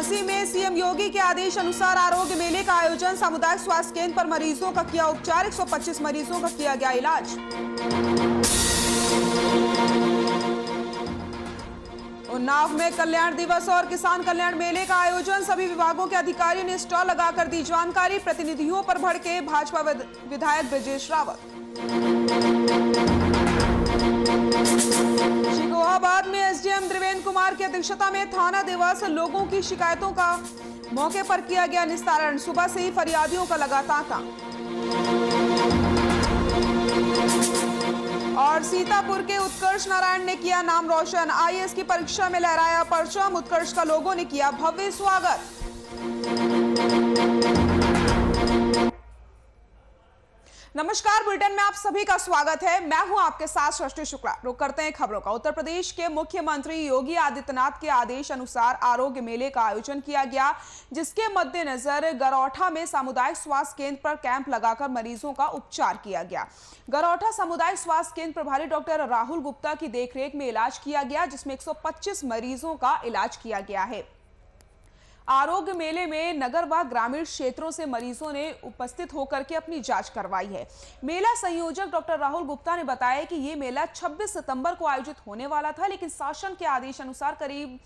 झांसी में सीएम योगी के आदेश अनुसार आरोग्य मेले का आयोजन। सामुदायिक स्वास्थ्य केंद्र पर मरीजों का किया उपचार। 125 मरीजों का किया गया इलाज। उन्नाव में कल्याण दिवस और किसान कल्याण मेले का आयोजन। सभी विभागों के अधिकारियों ने स्टॉल लगाकर दी जानकारी। प्रतिनिधियों पर भड़के भाजपा विधायक ब्रजेश रावत। शिकोहाबाद में एसडीएम त्रिवेंद्र कुमार की अध्यक्षता में थाना दिवस। लोगों की शिकायतों का मौके पर किया गया निस्तारण। सुबह से ही फरियादियों का लगा तांता। और सीतापुर के उत्कर्ष नारायण ने किया नाम रोशन। आईएएस की परीक्षा में लहराया परचम। उत्कर्ष का लोगों ने किया भव्य स्वागत। नमस्कार, बुलेटिन में आप सभी का स्वागत है। मैं हूं आपके साथ सृष्टि शुक्ला। रुक करते हैं खबरों का। उत्तर प्रदेश के मुख्यमंत्री योगी आदित्यनाथ के आदेश अनुसार आरोग्य मेले का आयोजन किया गया, जिसके मद्देनजर गरौठा में सामुदायिक स्वास्थ्य केंद्र पर कैंप लगाकर मरीजों का उपचार किया गया। गरौठा सामुदायिक स्वास्थ्य केंद्र प्रभारी डॉक्टर राहुल गुप्ता की देखरेख में इलाज किया गया, जिसमें 125 मरीजों का इलाज किया गया है। आरोग्य मेले में नगर व ग्रामीण क्षेत्रों से मरीजों ने उपस्थित होकर के अपनी जांच करवाई है। मेला संयोजक डॉक्टर राहुल गुप्ता ने बताया कि ये मेला 26 सितंबर को आयोजित होने वाला था, लेकिन शासन के आदेश अनुसार करीब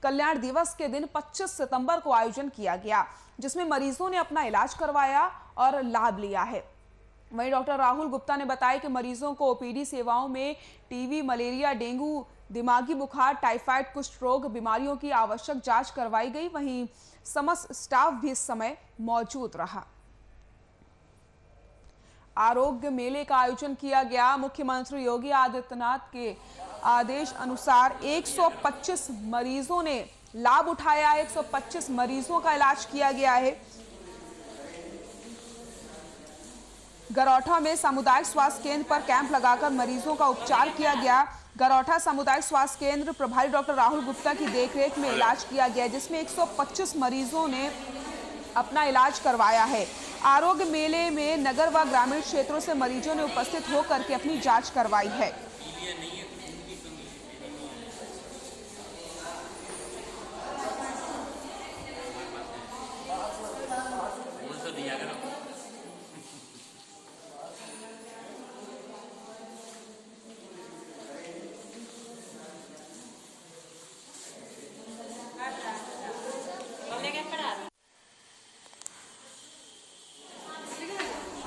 कल्याण दिवस के दिन 25 सितंबर को आयोजन किया गया, जिसमें मरीजों ने अपना इलाज करवाया और लाभ लिया है। वहीं डॉक्टर राहुल गुप्ता ने बताया कि मरीजों को ओपीडी सेवाओं में टीबी, मलेरिया, डेंगू, दिमागी बुखार, टाइफाइड, कुष्ठ रोग बीमारियों की आवश्यक जांच करवाई गई। वहीं समस्त स्टाफ भी इस समय मौजूद रहा। आरोग्य मेले का आयोजन किया गया। मुख्यमंत्री योगी आदित्यनाथ के आदेश अनुसार 125 मरीजों ने लाभ उठाया। 125 मरीजों का इलाज किया गया है। गरौठा में सामुदायिक स्वास्थ्य केंद्र पर कैंप लगाकर मरीजों का उपचार किया गया। गरौठा सामुदायिक स्वास्थ्य केंद्र प्रभारी डॉक्टर राहुल गुप्ता की देखरेख में इलाज किया गया, जिसमें 125 मरीजों ने अपना इलाज करवाया है। आरोग्य मेले में नगर व ग्रामीण क्षेत्रों से मरीजों ने उपस्थित होकर के अपनी जांच करवाई है।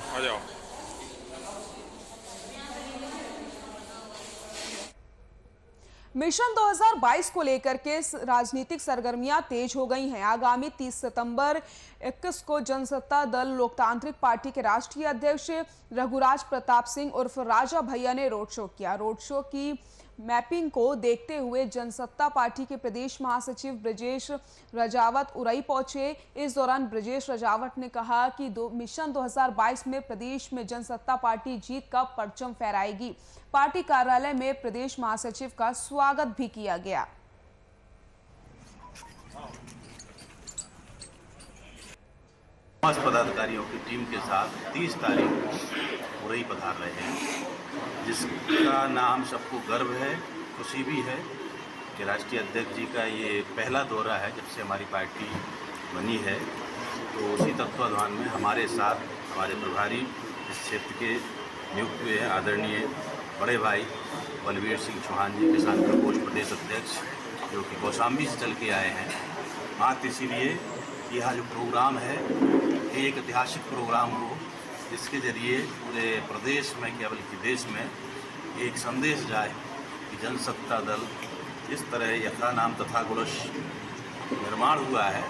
आ जाओ। मिशन 2022 को लेकर के राजनीतिक सरगर्मियां तेज हो गई हैं। आगामी 30 सितंबर 21 को जनसत्ता दल लोकतांत्रिक पार्टी के राष्ट्रीय अध्यक्ष रघुराज प्रताप सिंह उर्फ राजा भैया ने रोड शो किया। रोड शो की मैपिंग को देखते हुए जनसत्ता पार्टी के प्रदेश महासचिव ब्रजेश रजावत उरई पहुंचे। इस दौरान ब्रजेश रजावत ने कहा कि मिशन 2022 में प्रदेश में जनसत्ता पार्टी जीत का परचम फहराएगी। पार्टी कार्यालय में प्रदेश महासचिव का स्वागत भी किया गया। पदाधिकारियों की टीम के साथ 30 तारीख को उरई पधार रहे हैं, जिसका नाम सबको गर्व है, खुशी भी है कि राष्ट्रीय अध्यक्ष जी का ये पहला दौरा है जब से हमारी पार्टी बनी है। तो उसी तत्वाधान में हमारे साथ हमारे प्रभारी इस क्षेत्र के नियुक्त हुए हैं आदरणीय बड़े भाई बलवीर सिंह चौहान जी, किसान प्रकोष्ठ प्रदेश अध्यक्ष, जो कि कौशाम्बी से चल के आए हैं। मात्र इसीलिए यह जो प्रोग्राम है ये एक ऐतिहासिक प्रोग्राम हो, जिसके जरिए पूरे प्रदेश में केवल कि देश में एक संदेश जाए कि जनसत्ता दल इस तरह यथा नाम तथा गुलश निर्माण हुआ है।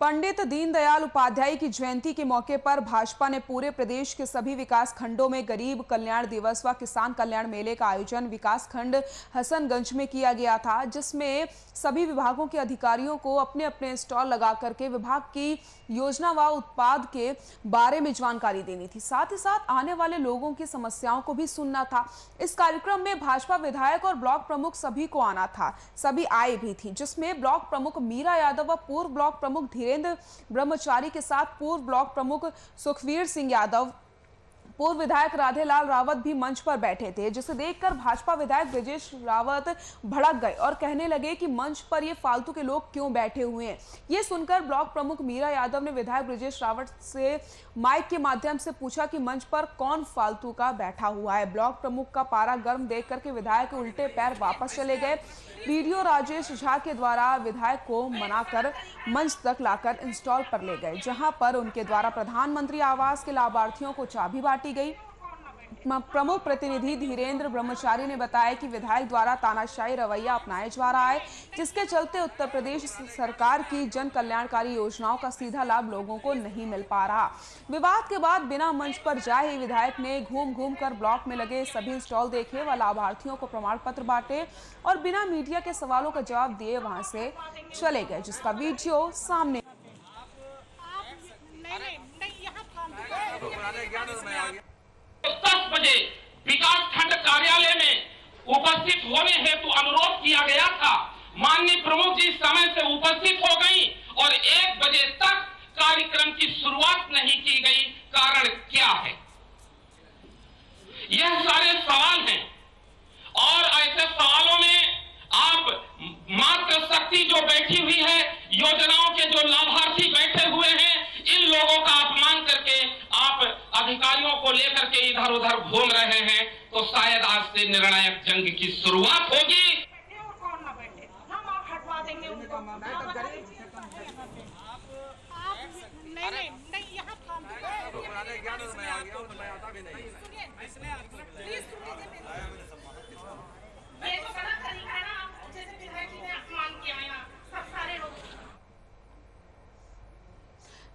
पंडित दीनदयाल उपाध्याय की जयंती के मौके पर भाजपा ने पूरे प्रदेश के सभी विकास खंडों में गरीब कल्याण दिवस व किसान कल्याण मेले का आयोजन विकास खंड हसनगंज में किया गया था, जिसमें सभी विभागों के अधिकारियों को अपने अपने स्टॉल लगा करके विभाग की योजना व उत्पाद के बारे में जानकारी देनी थी। साथ ही साथ आने वाले लोगों की समस्याओं को भी सुनना था। इस कार्यक्रम में भाजपा विधायक और ब्लॉक प्रमुख सभी को आना था, सभी आए भी थी, जिसमें ब्लॉक प्रमुख मीरा यादव व पूर्व ब्लॉक प्रमुख धीरेन्द्र ब्रह्मचारी के साथ पूर्व ब्लॉक प्रमुख सुखवीर सिंह यादव, पूर्व विधायक राधेलाल रावत भी मंच पर बैठे थे, जिसे देखकर भाजपा विधायक ब्रजेश रावत भड़क गए और कहने लगे कि मंच पर ये फालतू के लोग क्यों बैठे हुए हैं। ये सुनकर ब्लॉक प्रमुख मीरा यादव ने विधायक ब्रजेश रावत से माइक के माध्यम से पूछा कि मंच पर कौन फालतू का बैठा हुआ है। ब्लॉक प्रमुख का पारा गर्म देख करके विधायक उल्टे पैर वापस चले गए। वीडियो राजेश झा के द्वारा विधायक को मनाकर मंच तक लाकर इंस्टॉल पर ले गए, जहां पर उनके द्वारा प्रधानमंत्री आवास के लाभार्थियों को चाबी बांटी गई। प्रमुख प्रतिनिधि धीरेन्द्र ब्रह्मचारी ने बताया कि विधायक द्वारा तानाशाही रवैया अपनाया जा रहा है, जिसके चलते उत्तर प्रदेश सरकार की जन कल्याणकारी योजनाओं का सीधा लाभ लोगों को नहीं मिल पा रहा। विवाद के बाद बिना मंच पर जाए ही विधायक ने घूम कर ब्लॉक में लगे सभी स्टॉल देखे व लाभार्थियों को प्रमाण पत्र बांटे और बिना मीडिया के सवालों का जवाब दिए वहां से चले गए, जिसका वीडियो सामने। 10 बजे विकास खंड कार्यालय में उपस्थित होने हेतु अनुरोध किया गया था। माननीय प्रमुख जी समय से उपस्थित हो गई और 1 बजे तक कार्यक्रम की शुरुआत नहीं की गई। कारण क्या है? यह सारे सवाल हैं और ऐसे सवालों में आप मात्र शक्ति जो बैठी हुई है, योजनाओं के जो लाभार्थी बैठे हुए हैं, इन लोगों का अपमान करके आप अधिकारियों को लेकर के इधर उधर घूम रहे हैं, तो शायद आज से निर्णायक जंग की शुरुआत होगी।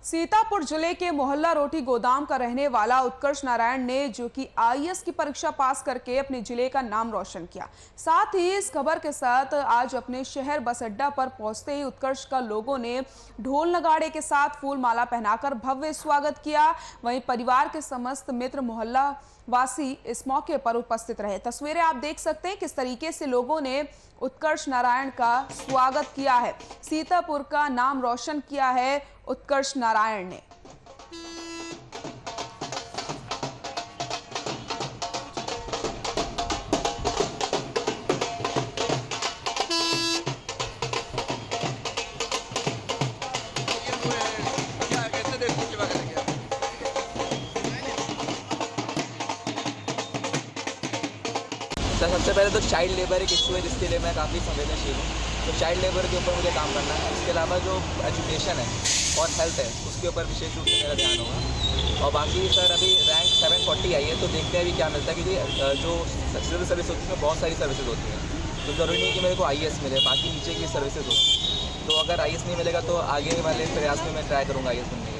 सीतापुर जिले के मोहल्ला रोटी गोदाम का रहने वाला उत्कर्ष नारायण ने, जो कि आईएएस की परीक्षा पास करके अपने जिले का नाम रोशन किया, साथ ही इस खबर के साथ आज अपने शहर बस अड्डा पर पहुंचते ही उत्कर्ष का लोगों ने ढोल नगाड़े के साथ फूल माला पहनाकर भव्य स्वागत किया। वहीं परिवार के समस्त मित्र मोहल्ला वासी इस मौके पर उपस्थित रहे। तस्वीरें आप देख सकते हैं किस तरीके से लोगों ने उत्कर्ष नारायण का स्वागत किया है। सीतापुर का नाम रोशन किया है उत्कर्ष नारायण ने। सबसे पहले तो चाइल्ड लेबर एक इशू है जिसके लिए मैं काफ़ी संवेदनशील हूँ। तो चाइल्ड लेबर के ऊपर मुझे काम करना है। इसके अलावा जो एजुकेशन है और हेल्थ है उसके ऊपर विशेष रूप से मेरा ध्यान होगा। और बाकी सर अभी रैंक 740 आई है, तो देखते हैं अभी क्या मिलता है, क्योंकि जो सिविल सर्विस होती है बहुत सारी सर्विसेज होती हैं, तो ज़रूरी नहीं कि मेरे को आईएएस मिले, बाकी नीचे की सर्विसेज हो। तो अगर आईएएस नहीं मिलेगा तो आगे वाले प्रयास में मैं ट्राई करूँगा आईएएस बनने के लिए।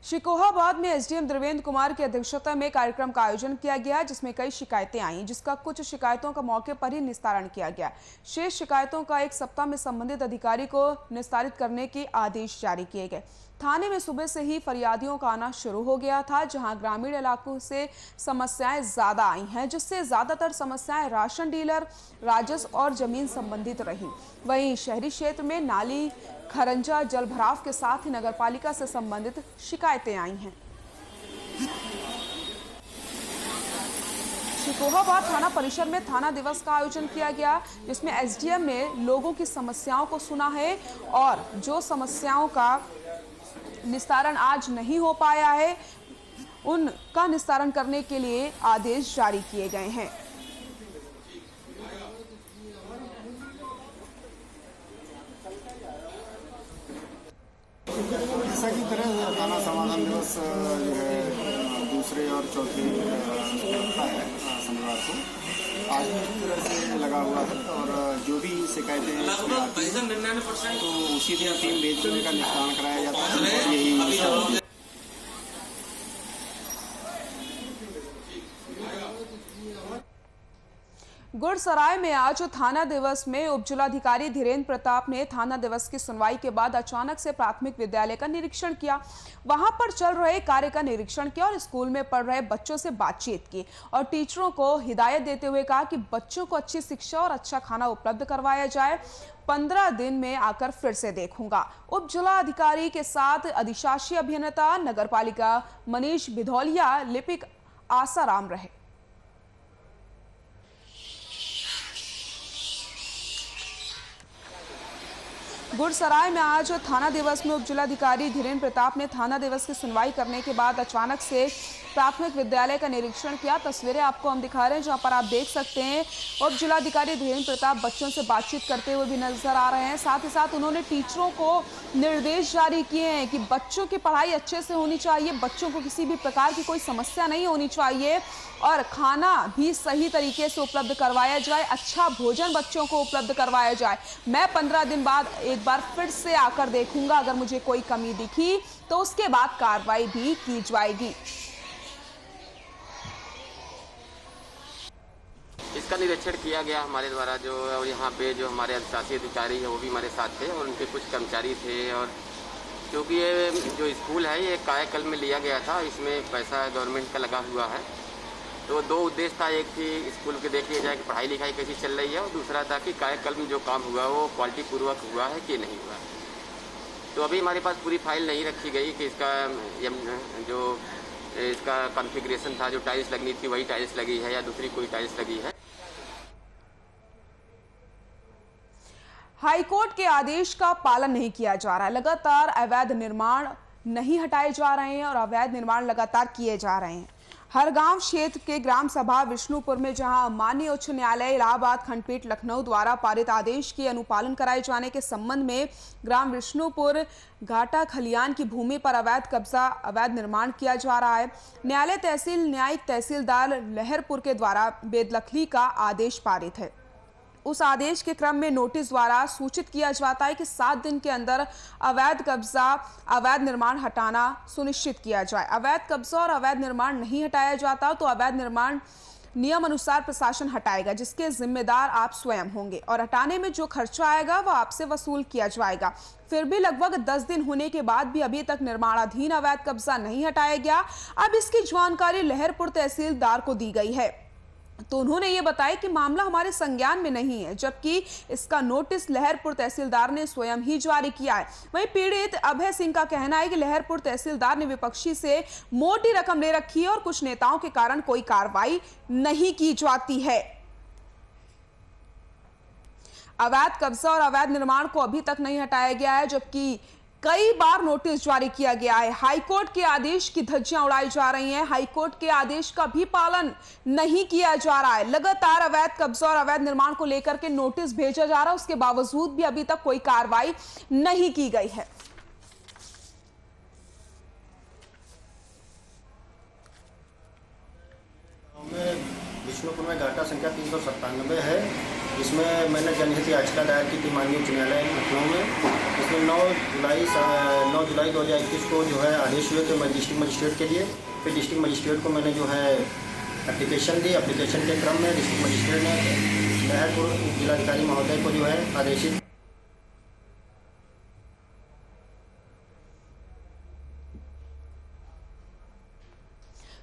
शिकोहाबाद में एसडीएम देवेंद्र कुमार की अध्यक्षता में कार्यक्रम का आयोजन किया गया, जिसमें कई शिकायतें आईं, जिसका कुछ शिकायतों का मौके पर ही निस्तारण किया गया। शेष शिकायतों का 1 सप्ताह में संबंधित अधिकारी को निस्तारित करने के आदेश जारी किए गए। थाने में सुबह से ही फरियादियों का आना शुरू हो गया था, जहां ग्रामीण इलाकों से समस्याएं ज्यादा आई हैं, जिससे ज्यादातर समस्याएं राशन डीलर, राजस्व और जमीन संबंधित रही। वहीं शहरी क्षेत्र में नाली, खरंजा, जल भराव के साथ ही नगरपालिका से संबंधित शिकायतें आई हैं। शिकोहाबाद थाना परिसर में थाना दिवस का आयोजन किया गया, जिसमें एसडीएम ने लोगों की समस्याओं को सुना है और जो समस्याओं का निस्तारण आज नहीं हो पाया है उनका निस्तारण करने के लिए आदेश जारी किए गए हैं। जैसा की तरह थाना समाधान दिवस जो है दूसरे और चौथे है शनिवार को आज की तरह से लगा हुआ है, और जो भी शिकायतें आती हैं तो उसी दिन 3 बेचने का निस्तारण कराया जाता है। यही गुड़सराय में आज थाना दिवस में उप जिलाधिकारी धीरेन्द्र प्रताप ने थाना दिवस की सुनवाई के बाद अचानक से प्राथमिक विद्यालय का निरीक्षण किया। वहां पर चल रहे कार्य का निरीक्षण किया और स्कूल में पढ़ रहे बच्चों से बातचीत की और टीचरों को हिदायत देते हुए कहा कि बच्चों को अच्छी शिक्षा और अच्छा खाना उपलब्ध करवाया जाए। 15 दिन में आकर फिर से देखूंगा। उप जिलाधिकारी के साथ अधिशासी अभियंता नगरपालिका मनीष भिधौलिया, लिपिक आसाराम रहे। गुड़सराय में आज थाना दिवस में उप जिलाधिकारी धीरेन्द्र प्रताप ने थाना दिवस की सुनवाई करने के बाद अचानक से प्राथमिक विद्यालय का निरीक्षण किया। तस्वीरें आपको हम दिखा रहे हैं, जहां पर आप देख सकते हैं उप जिलाधिकारी धीरेन्द्र प्रताप बच्चों से बातचीत करते हुए भी नजर आ रहे हैं। साथ ही साथ उन्होंने टीचरों को निर्देश जारी किए हैं कि बच्चों की पढ़ाई अच्छे से होनी चाहिए, बच्चों को किसी भी प्रकार की कोई समस्या नहीं होनी चाहिए और खाना भी सही तरीके से उपलब्ध करवाया जाए, अच्छा भोजन बच्चों को उपलब्ध करवाया जाए। मैं 15 दिन बाद एक बार फिर से आकर देखूंगा, अगर मुझे कोई कमी दिखी तो उसके बाद कार्रवाई भी की जाएगी। इसका निरीक्षण किया गया हमारे द्वारा जो, और यहाँ पे जो हमारे अधिशासी अधिकारी है वो भी हमारे साथ थे और उनके कुछ कर्मचारी थे। और क्योंकि ये जो स्कूल है ये कायाकल्प में लिया गया था, इसमें पैसा गवर्नमेंट का लगा हुआ है, तो दो उद्देश्य था। एक थी स्कूल के देख लिया जाए कि पढ़ाई लिखाई कैसी चल रही है और दूसरा था कि कायाकल्प में जो काम हुआ वो क्वालिटी पूर्वक हुआ है कि नहीं हुआ। तो अभी हमारे पास पूरी फाइल नहीं रखी गई कि इसका कॉन्फ़िगरेशन था, जो टाइल्स लगनी थी वही टाइल्स लगी है या दूसरी कोई टाइल्स लगी है। हाईकोर्ट के आदेश का पालन नहीं किया जा रहा है। लगातार अवैध निर्माण नहीं हटाए जा रहे हैं और अवैध निर्माण लगातार किए जा रहे हैं। हर गांव क्षेत्र के ग्राम सभा विष्णुपुर में जहां माननीय उच्च न्यायालय इलाहाबाद खंडपीठ लखनऊ द्वारा पारित आदेश के अनुपालन कराए जाने के संबंध में ग्राम विष्णुपुर घाटा खलियान की भूमि पर अवैध कब्जा, अवैध निर्माण किया जा रहा है। न्यायालय तहसील न्यायिक तहसीलदार लहरपुर के द्वारा बेदखली का आदेश पारित है। उस आदेश के क्रम में नोटिस द्वारा सूचित किया जाता है कि 7 दिन के अंदर अवैध कब्जा, अवैध निर्माण हटाना सुनिश्चित किया जाए। अवैध कब्जा और अवैध निर्माण नहीं हटाया जाता तो अवैध निर्माण नियम अनुसार प्रशासन हटाएगा, जिसके जिम्मेदार आप स्वयं होंगे और हटाने में जो खर्चा आएगा वह आपसे वसूल किया जाएगा। फिर भी लगभग 10 दिन होने के बाद भी अभी तक निर्माणाधीन अवैध कब्जा नहीं हटाया गया। अब इसकी जानकारी लहरपुर तहसीलदार को दी गई है, तो उन्होंने ये बताया कि मामला हमारे संज्ञान में नहीं है, जबकि इसका नोटिस लहरपुर तहसीलदार ने स्वयं ही जारी किया है। वहीं पीड़ित अभय सिंह का कहना है कि लहरपुर तहसीलदार ने विपक्षी से मोटी रकम ले रखी है और कुछ नेताओं के कारण कोई कार्रवाई नहीं की जाती है। अवैध कब्जा और अवैध निर्माण को अभी तक नहीं हटाया गया है, जबकि कई बार नोटिस जारी किया गया है। हाईकोर्ट के आदेश की धज्जियां उड़ाई जा रही हैं। हाईकोर्ट के आदेश का भी पालन नहीं किया जा रहा है। लगातार अवैध कब्जा और अवैध निर्माण को लेकर के नोटिस भेजा जा रहा है, उसके बावजूद भी अभी तक कोई कार्रवाई नहीं की गई है। विष्णुपुर में घाटा संख्या 397 है, जिसमें मैंने जनहित याचिका दायर की थी माननीय उच्च न्यायालय लखनऊ में। इसमें 9 जुलाई 2021 को जो है आदेश हुए थे डिस्ट्रिक्ट मजिस्ट्रेट के लिए। फिर डिस्ट्रिक्ट मजिस्ट्रेट को मैंने जो है एप्लीकेशन दी। एप्लीकेशन के क्रम में डिस्ट्रिक्ट मजिस्ट्रेट ने लहरपुर जिलाधिकारी महोदय को जो है आदेशित।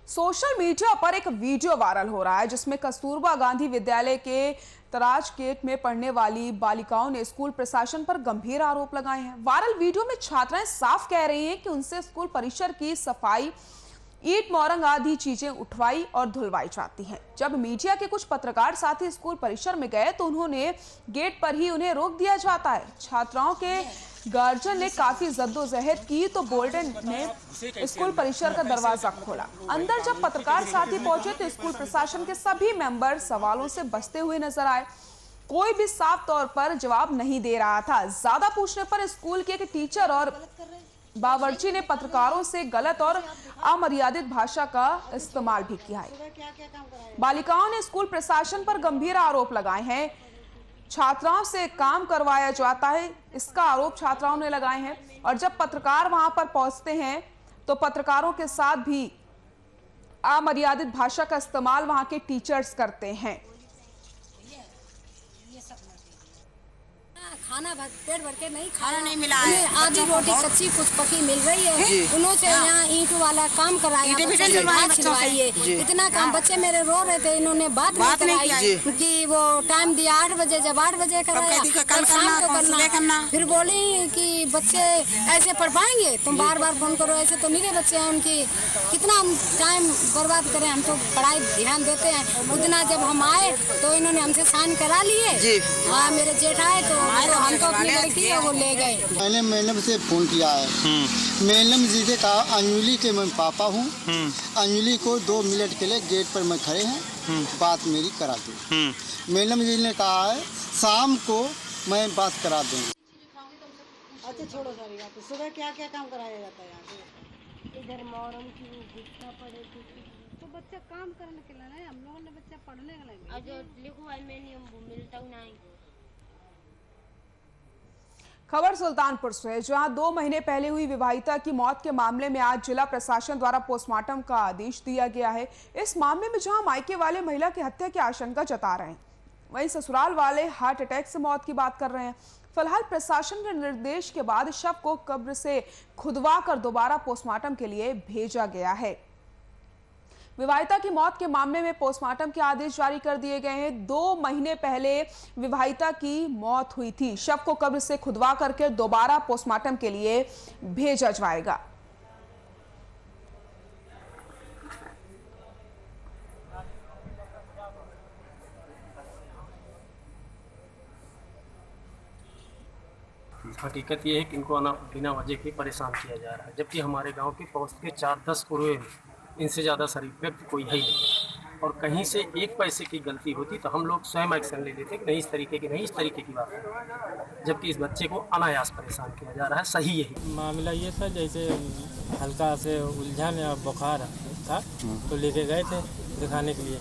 सोशल मीडिया पर एक वीडियो वायरल हो रहा है, जिसमें कस्तूरबा गांधी विद्यालय के तराज गेट में पढ़ने वाली बालिकाओं ने स्कूल प्रशासन पर गंभीर आरोप लगाए हैं। वायरल वीडियो में छात्राएं साफ कह रही हैं कि उनसे स्कूल परिसर की सफाई, ईंट मोरंग आदि चीजें उठवाई और धुलवाई जाती हैं। जब मीडिया के कुछ पत्रकार साथी स्कूल परिसर में गए तो उन्होंने गेट पर ही उन्हें रोक दिया जाता है। छात्राओं के गार्जियन ने काफी जद्दोजहद की तो बोल्डन ने स्कूल परिसर का दरवाजा खोला। अंदर जब पत्रकार साथी पहुंचे तो स्कूल प्रशासन के सभी मेंबर सवालों से बचते हुए नजर आए। कोई भी साफ तौर पर जवाब नहीं दे रहा था। ज्यादा पूछने पर स्कूल के एक टीचर और बावर्ची ने पत्रकारों से गलत और अमर्यादित भाषा का इस्तेमाल भी किया है। बालिकाओं ने स्कूल प्रशासन पर गंभीर आरोप लगाए हैं। छात्राओं से काम करवाया जाता है, इसका आरोप छात्राओं ने लगाए हैं। और जब पत्रकार वहां पर पहुंचते हैं तो पत्रकारों के साथ भी अमर्यादित भाषा का इस्तेमाल वहां के टीचर्स करते हैं। खाना पेट भर के नहीं खाना नहीं मिला है। आधी रोटी कच्ची कुछ पकी मिल रही है। उन्होंने यहाँ ईंट वाला काम कराया, छिलवाई है। इतना काम बच्चे मेरे रो रहे थे, इन्होंने बात नहीं कराई कि वो टाइम दिया 8 बजे, जब 8 बजे कराया कल शाम को करना। फिर बोली कि बच्चे ऐसे पढ़ पाएंगे, तुम बार बार फोन करो, ऐसे तो नहीं बच्चे हैं उनकी, कितना हम टाइम बर्बाद करें, हम तो पढ़ाई ध्यान देते हैं। उतना जब हम आए तो इन्होंने हमसे साइन करा लिए। हाँ, मेरे जेठ आए तो हम तो अपनी लड़की है वो ले गए। मैंने मैडम से फोन किया है। मैडम जी ने कहा अंजलि के मैं पापा हूँ, अंजलि को 2 मिनट के लिए गेट पर मैं खड़े हैं, बात मेरी करा दो। मैडम जी ने कहा है शाम को मैं बात करा दूँगी। अच्छा छोड़ो सारी बात। सुबह क्या क्या काम कराया जाता है यहाँ पे? इधर मोहरम की गुस्सा पड़े तो बच्चा काम करने के लिए, हम लोगों ने बच्चा पढ़ने के लिए जो लिखवाई में नियम मिलता नहीं। खबर सुल्तानपुर से है, जहां 2 महीने पहले हुई विवाहिता की मौत के मामले में आज जिला प्रशासन द्वारा पोस्टमार्टम का आदेश दिया गया है। इस मामले में जहां मायके वाले महिला की हत्या की आशंका जता रहे हैं, वहीं ससुराल वाले हार्ट अटैक से मौत की बात कर रहे हैं। फिलहाल प्रशासन के निर्देश के बाद शव को कब्र से खुदवा कर दोबारा पोस्टमार्टम के लिए भेजा गया है। विवाहिता की मौत के मामले में पोस्टमार्टम के आदेश जारी कर दिए गए हैं। 2 महीने पहले विवाहिता की मौत हुई थी। शव को कब्र से खुदवा करके दोबारा पोस्टमार्टम के लिए भेजा जाएगा। हकीकत ये है कि इनको बिना वजह के परेशान किया जा रहा है, जबकि हमारे गांव के पहुँच के 4-10 पूर्वे में इनसे ज़्यादा शरीफ व्यक्ति कोई है ही नहीं। और कहीं से 1 पैसे की गलती होती तो हम लोग स्वयं एक्शन ले लेते कि नहीं, इस तरीके की बात है, जबकि इस बच्चे को अनायास परेशान किया जा रहा है। सही यही मामला ये था, जैसे हल्का से उलझन या बुखार था तो लेके गए थे दिखाने के लिए,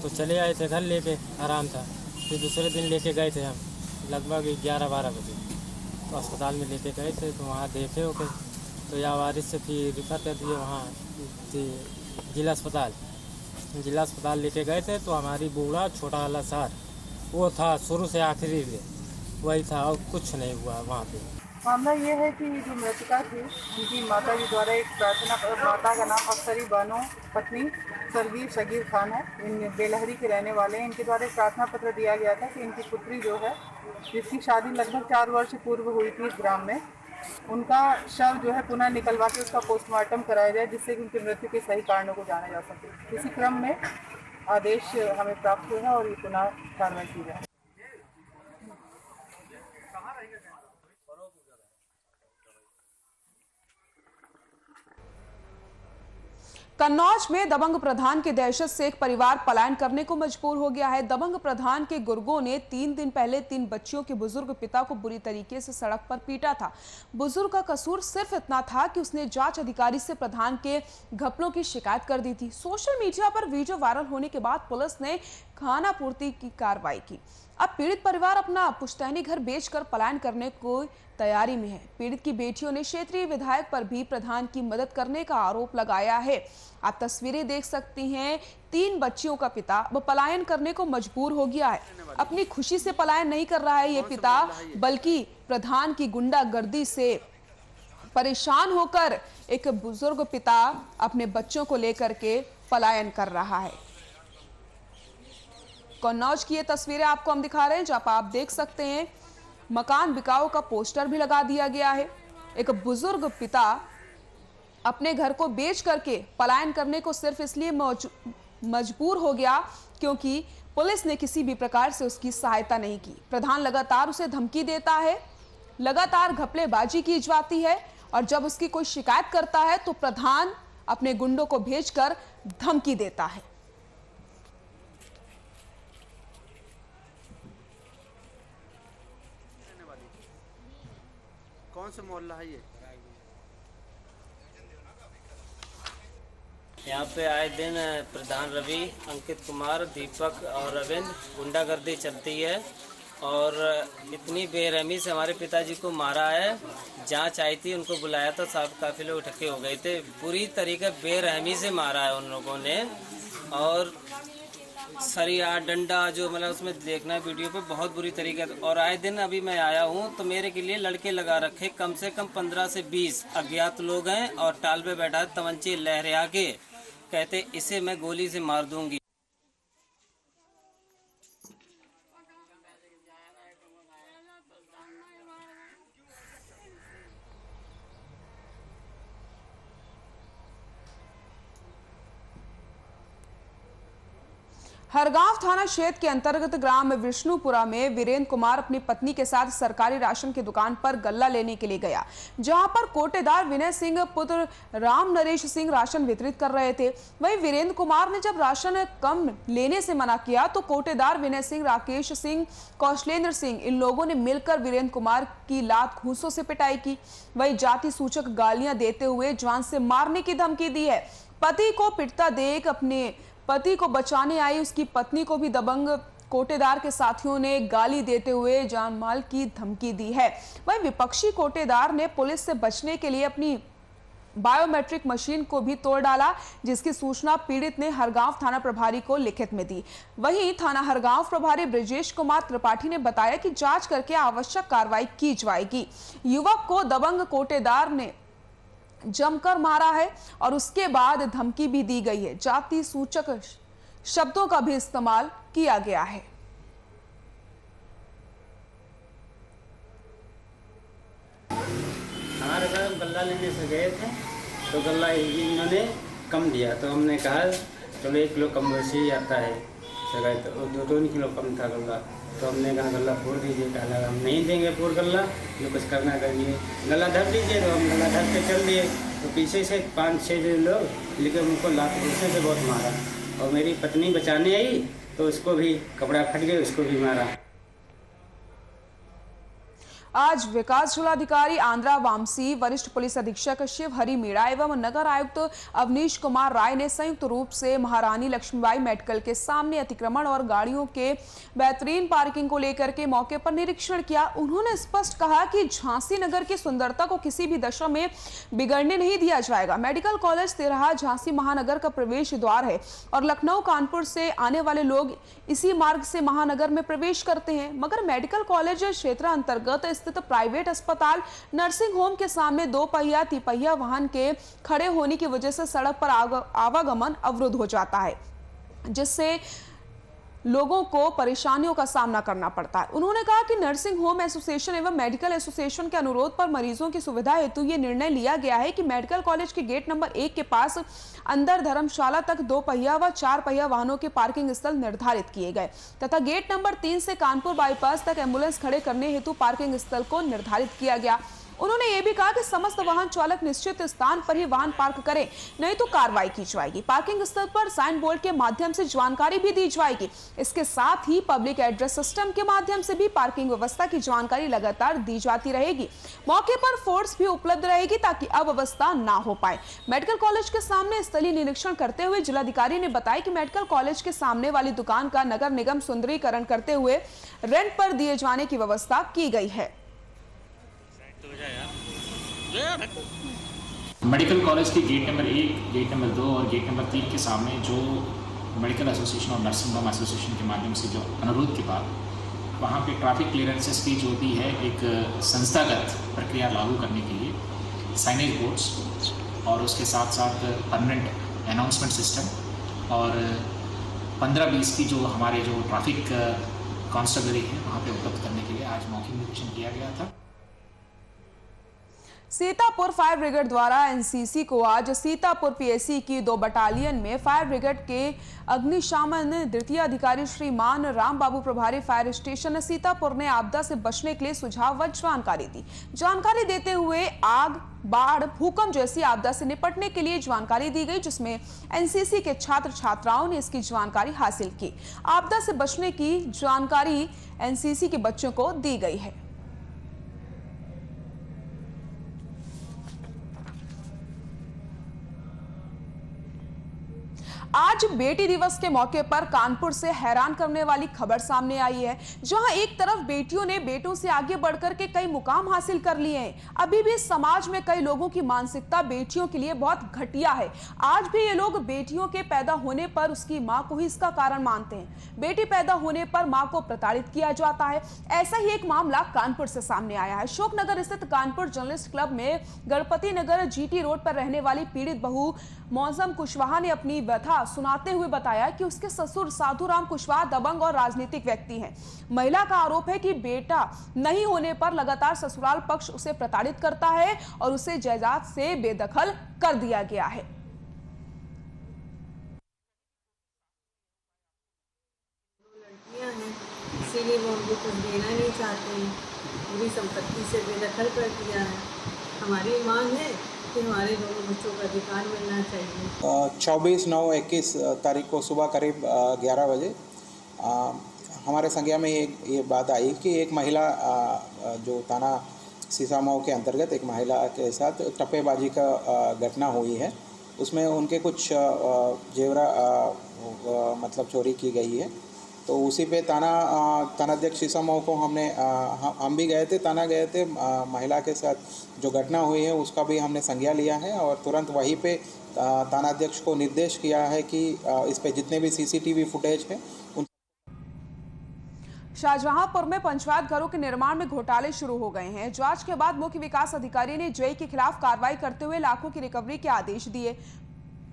तो चले आए थे घर लेके, आराम था। फिर दूसरे दिन लेके गए थे हम लगभग 11-12 बजे, तो अस्पताल में लेके गए थे, तो वहाँ देखे हो गए तो या वारिस से फिर रिफर कर दिए वहाँ जिला अस्पताल लेके गए थे। तो हमारी बूढ़ा छोटा वाला सार वो था शुरू से आखिरी में वही था, और कुछ नहीं हुआ वहाँ पे। मामला ये है कि जो मृतका थी उनकी माता जी द्वारा एक प्रार्थना, माता का नाम अफसरी बानो पत्नी स्वर्गीय शगीर खान है, इन बेलहरी के रहने वाले हैं। इनके द्वारा एक प्रार्थना पत्र दिया गया था कि इनकी पुत्री जो है, जिसकी शादी लगभग 4 वर्ष पूर्व हुई थी इस ग्राम में, उनका शव जो है पुनः निकलवा के उसका पोस्टमार्टम कराया जाए, जिससे कि उनकी मृत्यु के सही कारणों को जाना जा सके। इसी क्रम में आदेश हमें प्राप्त हुआ है और ये पुनः कार्रवाई की जाए। कन्नौज में दबंग प्रधान की दहशत से एक परिवार पलायन करने को मजबूर हो गया है। दबंग प्रधान के गुर्गों ने 3 दिन पहले 3 बच्चियों के बुजुर्ग पिता को बुरी तरीके से सड़क पर पीटा था। बुजुर्ग का कसूर सिर्फ इतना था कि उसने जांच अधिकारी से प्रधान के घपलों की शिकायत कर दी थी। सोशल मीडिया पर वीडियो वायरल होने के बाद पुलिस ने खानापूर्ति की कार्रवाई की। अब पीड़ित परिवार अपना पुश्तैनी घर बेचकर पलायन करने को तैयारी में है। पीड़ित की बेटियों ने क्षेत्रीय विधायक पर भी प्रधान की मदद करने का आरोप लगाया है। आप तस्वीरें देख सकती हैं। 3 बच्चियों का पिता वो पलायन करने को मजबूर हो गया है। अपनी खुशी से पलायन नहीं कर रहा है ये पिता, बल्कि प्रधान की गुंडागर्दी से परेशान होकर एक बुजुर्ग पिता अपने बच्चों को लेकर के पलायन कर रहा है। कन्नौज की ये तस्वीरें आपको हम दिखा रहे हैं, जहां आप देख सकते हैं मकान बिकाऊ का पोस्टर भी लगा दिया गया है। एक बुजुर्ग पिता अपने घर को बेच करके पलायन करने को सिर्फ इसलिए मजबूर हो गया क्योंकि पुलिस ने किसी भी प्रकार से उसकी सहायता नहीं की। प्रधान लगातार उसे धमकी देता है, लगातार घपलेबाजी की जाती है, और जब उसकी कोई शिकायत करता है तो प्रधान अपने गुंडों को भेजकर धमकी देता है। कौन सा मोहल्ला है ये? यहाँ पे आए दिन प्रधान रवि, अंकित कुमार, दीपक और रविंद्र गुंडागर्दी चलती है और इतनी बेरहमी से हमारे पिताजी को मारा है। जांच आई थी, उनको बुलाया तो सब काफी लोग इकट्ठे हो गए थे। पूरी तरीके बेरहमी से मारा है उन लोगों ने, और सरिया डंडा जो मतलब उसमें देखना है वीडियो पे बहुत बुरी तरीके से। और आए दिन अभी मैं आया हूँ तो मेरे के लिए लड़के लगा रखे कम से कम 15 से 20 अज्ञात लोग हैं और टाल पे बैठा है तमंचे लहरा के कहते इसे मैं गोली से मार दूंगी। हरगांव थाना क्षेत्र के अंतर्गत ग्राम विष्णुपुरा में वीरेंद्र कुमार अपनी पत्नी के साथ सरकारी राशन की दुकान पर गल्ला लेने के लिए गया, जहां पर कोटेदार विनय सिंह पुत्र राम नरेश सिंह राशन वितरित कर रहे थे। वहीं वीरेंद्र कुमार ने जब राशन कम लेने से मना किया तो कोटेदार विनय सिंह, राकेश सिंह, कौशलेंद्र सिंह इन लोगों ने मिलकर वीरेंद्र कुमार की लात घूंसों से पिटाई की। वहीं जाति सूचक गालियां देते हुए जान से मारने की धमकी दी है। पति को पिटता देख अपने पति को बचाने आई उसकी पत्नी को भी दबंग कोटेदार के साथियों ने गाली देते हुए जान माल की धमकी दी है। वहीं विपक्षी कोटेदार ने पुलिस से बचने के लिए अपनी बायोमेट्रिक मशीन को भी तोड़ डाला, जिसकी सूचना पीड़ित ने हरगांव थाना प्रभारी को लिखित में दी। वहीं थाना हरगांव प्रभारी ब्रजेश कुमार त्रिपाठी ने बताया कि जांच करके आवश्यक कार्रवाई की जाएगी। युवक को दबंग कोटेदार ने जमकर मारा है और उसके बाद धमकी भी दी गई है। जाति सूचक शब्दों का भी इस्तेमाल किया गया है। हमारे घर गल्ला लेने से गए थे तो गल्ला इन्होंने कम दिया तो हमने कहा चलो 1 किलो कम वैसे ही आता है तो 2 किलो कम था गल्ला तो हमने कहा गल्ला फोड़ दीजिए। कहा हम नहीं देंगे फोड़ गल्ला, जो कुछ करना करिए, गला धर दीजिए। तो हम गला धर के चल दिए तो पीछे से 5-6 लोग लेकर उनको लात घूंसने से बहुत मारा और मेरी पत्नी बचाने आई तो उसको भी कपड़ा फट गए, उसको भी मारा। आज विकास जिलाधिकारी आंध्रा वामसी, वरिष्ठ पुलिस अधीक्षक शिव हरि मीणा एवं नगर आयुक्त अवनीश कुमार राय ने संयुक्त रूप से महारानी लक्ष्मीबाई मेडिकल के सामने अतिक्रमण और गाड़ियों के बेहतरीन पार्किंग को लेकर के मौके पर निरीक्षण किया। उन्होंने स्पष्ट कहा कि झांसी नगर की सुंदरता को किसी भी दशा में बिगड़ने नहीं दिया जाएगा। मेडिकल कॉलेज तिराहा झांसी महानगर का प्रवेश द्वार है और लखनऊ कानपुर से आने वाले लोग इसी मार्ग से महानगर में प्रवेश करते हैं, मगर मेडिकल कॉलेज क्षेत्र अंतर्गत स्थित प्राइवेट अस्पताल, नर्सिंग होम के सामने 2 पहिया 3 पहिया वाहन के खड़े होने की वजह से सड़क पर आवागमन अवरुद्ध हो जाता है, जिससे लोगों को परेशानियों का सामना करना पड़ता है। उन्होंने कहा कि नर्सिंग होम एसोसिएशन एवं मेडिकल एसोसिएशन के अनुरोध पर मरीजों की सुविधा हेतु ये निर्णय लिया गया है कि मेडिकल कॉलेज के गेट नंबर 1 के पास अंदर धर्मशाला तक 2 पहिया व 4 पहिया वाहनों के पार्किंग स्थल निर्धारित किए गए तथा गेट नंबर 3 से कानपुर बाईपास तक एम्बुलेंस खड़े करने हेतु पार्किंग स्थल को निर्धारित किया गया। उन्होंने ये भी कहा कि समस्त वाहन चालक निश्चित स्थान पर ही वाहन पार्क करें, नहीं तो कार्रवाई की जाएगी। पार्किंग स्थल पर साइन बोर्ड के माध्यम से जानकारी भी दी जाएगी। इसके साथ ही पब्लिक एड्रेस सिस्टम के माध्यम से भी पार्किंग व्यवस्था की जानकारी लगातार दी जाती रहेगी। मौके पर फोर्स भी उपलब्ध रहेगी ताकि अव्यवस्था ना हो पाए। मेडिकल कॉलेज के सामने स्थलीय निरीक्षण करते हुए जिलाधिकारी ने बताया कि मेडिकल कॉलेज के सामने वाली दुकान का नगर निगम सुंदरीकरण करते हुए रेंट पर दिए जाने की व्यवस्था की गई है। मेडिकल कॉलेज के गेट नंबर 1, गेट नंबर 2 और गेट नंबर 3 के सामने जो मेडिकल एसोसिएशन और नर्सिंग होम एसोसिएशन के माध्यम से जो अनुरोध के बाद वहाँ पे ट्रैफिक क्लियरेंसेस की जो होती है एक संस्थागत प्रक्रिया लागू करने के लिए साइनेज बोर्ड्स और उसके साथ साथ परमानेंट अनाउंसमेंट सिस्टम और 15-20 की जो हमारे जो ट्रैफिक कांस्टेबलरी है वहाँ पे उपलब्ध करने के लिए आज मौखिक निरीक्षण किया गया था। सीतापुर फायर ब्रिगेड द्वारा एनसीसी को आज सीतापुर पीएसी की 2 बटालियन में फायर ब्रिगेड के अग्निशमन द्वितीय अधिकारी श्रीमान राम बाबू प्रभारी फायर स्टेशन सीतापुर ने आपदा से बचने के लिए सुझाव व जानकारी दी। जानकारी देते हुए आग, बाढ़, भूकंप जैसी आपदा से निपटने के लिए जानकारी दी गई, जिसमें एनसीसी के छात्र छात्राओं ने इसकी जानकारी हासिल की। आपदा से बचने की जानकारी एनसीसी के बच्चों को दी गई है। आज आज बेटी दिवस के मौके पर कानपुर से हैरान करने वाली खबर सामने आई है, जहां एक तरफ बेटियों ने बेटों से आगे बढ़कर के कई मुकाम हासिल कर लिए हैं। अभी भी समाज में कई लोगों की मानसिकता बेटियों के लिए बहुत घटिया है। आज भी ये लोग बेटियों के पैदा होने पर उसकी मां को ही इसका कारण मानते हैं। बेटी पैदा होने पर मां को प्रताड़ित किया जाता है। ऐसा ही एक मामला कानपुर से सामने आया है। अशोकनगर स्थित कानपुर जर्नलिस्ट क्लब में गणपति नगर जीटी रोड पर रहने वाली पीड़ित बहू मौसम कुशवाहा ने अपनी व्यथा सुनाते हुए बताया कि उसके ससुर साधुराम कुशवाहा दबंग और राजनीतिक व्यक्ति हैं। महिला का आरोप है कि बेटा नहीं होने पर लगातार ससुराल पक्ष उसे प्रताड़ित करता है और उसे जायदाद से बेदखल कर दिया गया है। लड़कियां हैं, इसीलिए वो हमको कुछ देना नहीं चाहते हैं। पूरी संपत्ति से बेदखल कर दिया है। हमारी मांग है कि हमारे दोनों बच्चों का अधिकार मिलना चाहिए। 24/9/21 तारीख को सुबह करीब 11 बजे हमारे संज्ञा में ये बात आई कि एक महिला जो थाना सीसामऊ के अंतर्गत एक महिला के साथ टप्पेबाजी का घटना हुई है। उसमें उनके कुछ जेवरा मतलब चोरी की गई है। तो उसी पे थानाध्यक्ष सीसामऊ को हम भी गए थे, थाना गए थे। महिला के साथ जो घटना हुई है उसका भी हमने संज्ञा लिया है और तुरंत वहीं पे थानाध्यक्ष को निर्देश किया है कि इस पे जितने भी सीसीटीवी फुटेज है शाहजहांपुर में पंचायत घरों के निर्माण में घोटाले शुरू हो गए हैं। जांच के बाद मुख्य विकास अधिकारी ने जेई के खिलाफ कार्रवाई करते हुए लाखों की रिकवरी के आदेश दिए।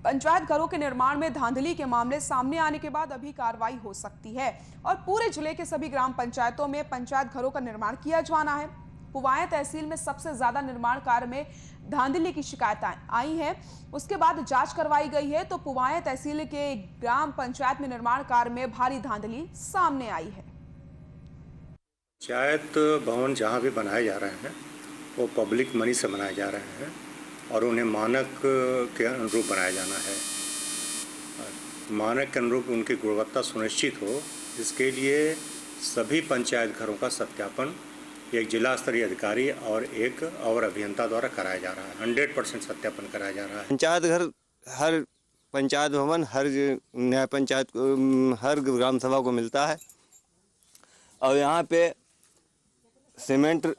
पंचायत घरों के निर्माण में धांधली के मामले सामने आने के बाद अभी कार्रवाई हो सकती है और पूरे जिले के सभी ग्राम पंचायतों में पंचायत घरों का निर्माण किया जाना है। पुवाएं तहसील में सबसे ज्यादा निर्माण कार्य में धांधली की शिकायतें आई हैं। उसके बाद जांच करवाई गई है तो पुवाएं तहसील के ग्राम पंचायत में निर्माण कार्य में भारी धांधली सामने आई है। पंचायत भवन जहाँ भी बनाए जा रहे हैं वो पब्लिक मनी से बनाए जा रहे हैं और उन्हें मानक के अनुरूप बनाया जाना है। मानक के अनुरूप उनकी गुणवत्ता सुनिश्चित हो, इसके लिए सभी पंचायत घरों का सत्यापन एक जिला स्तरीय अधिकारी और एक और अभियंता द्वारा कराया जा रहा है। 100% सत्यापन कराया जा रहा है। पंचायत घर हर पंचायत भवन हर न्याय पंचायत हर ग्राम सभा को मिलता है और यहाँ पे सीमेंट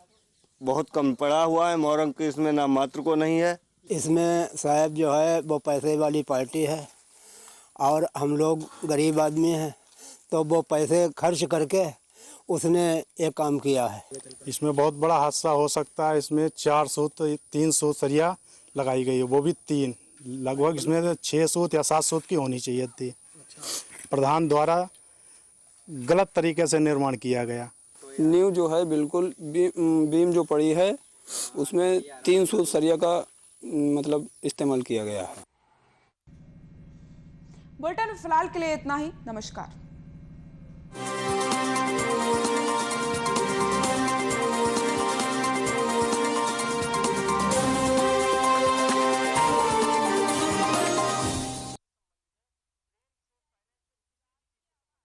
बहुत कम पड़ा हुआ है। मोरंग की इसमें नाम मात्र को नहीं है। इसमें साहब जो है वो पैसे वाली पार्टी है और हम लोग गरीब आदमी हैं, तो वो पैसे खर्च करके उसने एक काम किया है। इसमें बहुत बड़ा हादसा हो सकता है। इसमें 400-300 सरिया लगाई गई है, वो भी 3 लगभग इसमें 600 या 700 की होनी चाहिए थी। प्रधान द्वारा गलत तरीके से निर्माण किया गया। नींव जो है बिल्कुल बीम जो पड़ी है उसमें 300 सरिया का मतलब इस्तेमाल किया गया है। बुलेटिन फिलहाल के लिए इतना ही। नमस्कार।